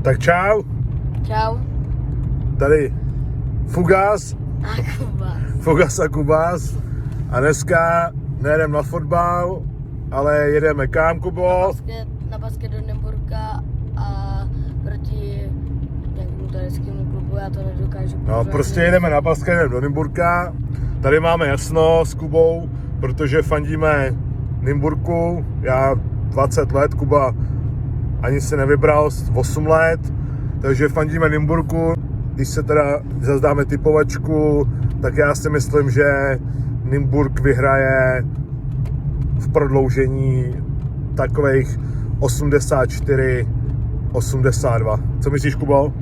Tak čau. Čau. Tady Fugas. A Kuba. Fugas a Kubas. A dneska nejedeme na fotbal, ale jedeme kam, Kubo? Na basket do Nymburka a proti nějakému tureckému klubu, já to nedokážu. No, prostě jedeme na basket do Nymburka. Tady máme jasno s Kubou, protože fandíme Nymburku. Já 20 let, Kuba ani se nevybral, 8 let. Takže fandíme Nymburku. Když se teda zazdáme typovačku, tak já si myslím, že Nymburk vyhraje v prodloužení takových 84-82. Co myslíš, Kubo?